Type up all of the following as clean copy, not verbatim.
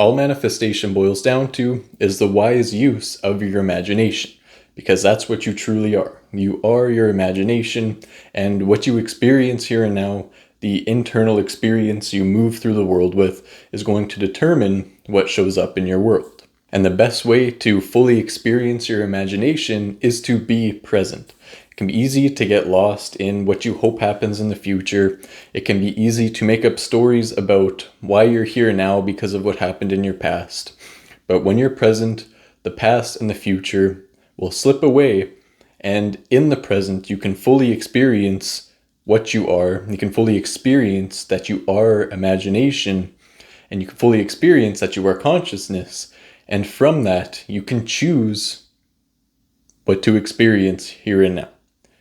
All manifestation boils down to is the wise use of your imagination, because that's what you truly are. You are your imagination, and what you experience here and now, the internal experience you move through the world with, is going to determine what shows up in your world. And the best way to fully experience your imagination is to be present. It can be easy to get lost in what you hope happens in the future. It can be easy to make up stories about why you're here now because of what happened in your past. But when you're present, the past and the future will slip away, and in the present you can fully experience what you are. You can fully experience that you are imagination, and you can fully experience that you are consciousness. And from that, you can choose what to experience here and now.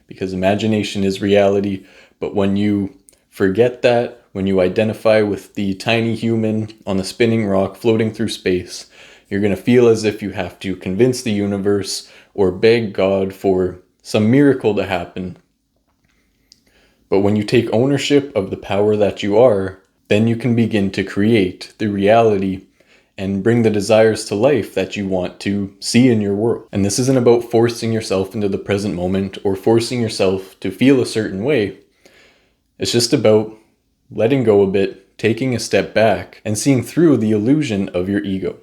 Because imagination is reality, but when you forget that, when you identify with the tiny human on the spinning rock floating through space, you're going to feel as if you have to convince the universe or beg God for some miracle to happen. But when you take ownership of the power that you are, then you can begin to create the reality and bring the desires to life that you want to see in your world. And this isn't about forcing yourself into the present moment or forcing yourself to feel a certain way. It's just about letting go a bit, taking a step back, and seeing through the illusion of your ego.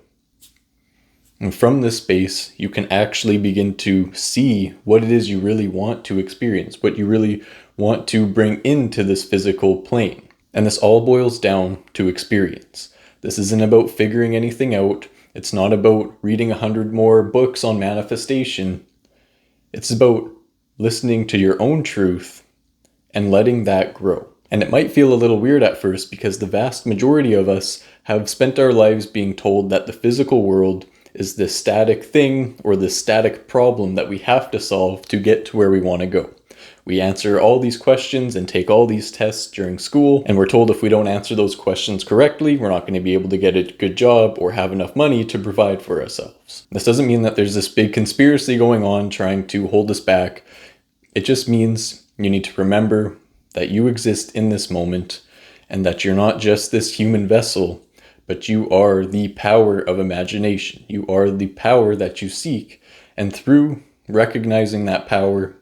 And from this space, you can actually begin to see what it is you really want to experience, what you really want to bring into this physical plane. And this all boils down to experience. This isn't about figuring anything out. It's not about reading 100 more books on manifestation. It's about listening to your own truth and letting that grow. And it might feel a little weird at first because the vast majority of us have spent our lives being told that the physical world is this static thing or this static problem that we have to solve to get to where we want to go. We answer all these questions and take all these tests during school, and we're told if we don't answer those questions correctly, we're not going to be able to get a good job or have enough money to provide for ourselves. This doesn't mean that there's this big conspiracy going on trying to hold us back. It just means you need to remember that you exist in this moment and that you're not just this human vessel, but you are the power of imagination. You are the power that you seek, and through recognizing that power,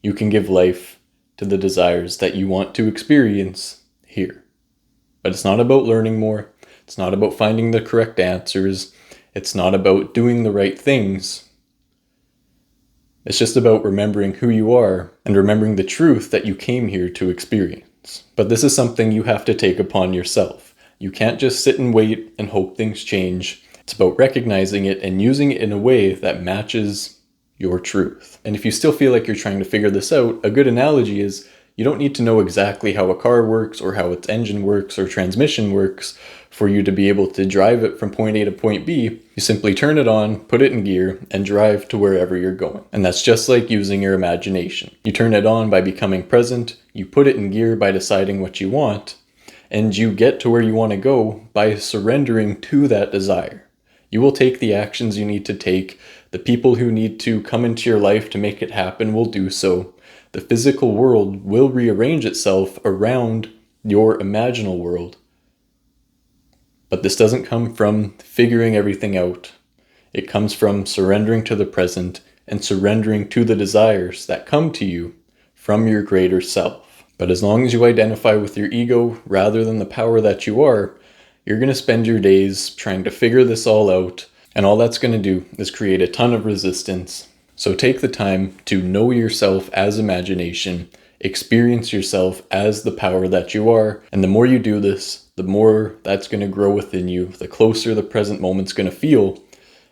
you can give life to the desires that you want to experience here. But it's not about learning more. It's not about finding the correct answers. It's not about doing the right things. It's just about remembering who you are and remembering the truth that you came here to experience. But this is something you have to take upon yourself. You can't just sit and wait and hope things change. It's about recognizing it and using it in a way that matches your truth. And if you still feel like you're trying to figure this out, a good analogy is you don't need to know exactly how a car works or how its engine works or transmission works for you to be able to drive it from point A to point B. You simply turn it on, put it in gear, and drive to wherever you're going. And that's just like using your imagination. You turn it on by becoming present, you put it in gear by deciding what you want, and you get to where you want to go by surrendering to that desire. You will take the actions you need to take. The people who need to come into your life to make it happen will do so. The physical world will rearrange itself around your imaginal world. But this doesn't come from figuring everything out. It comes from surrendering to the present and surrendering to the desires that come to you from your greater self. But as long as you identify with your ego rather than the power that you are, you're going to spend your days trying to figure this all out, and all that's going to do is create a ton of resistance. So take the time to know yourself as imagination, experience yourself as the power that you are, and the more you do this, the more that's going to grow within you, the closer the present moment's going to feel,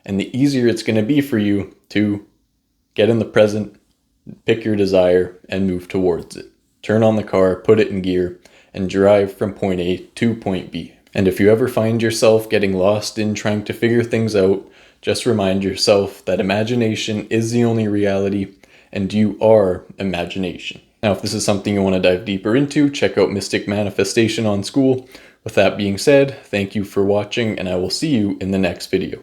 and the easier it's going to be for you to get in the present, pick your desire, and move towards it. Turn on the car, put it in gear, and drive from point A to point B. And if you ever find yourself getting lost in trying to figure things out, just remind yourself that imagination is the only reality, and you are imagination. Now, if this is something you want to dive deeper into, check out Mystic Manifestation on School. With that being said, thank you for watching, and I will see you in the next video.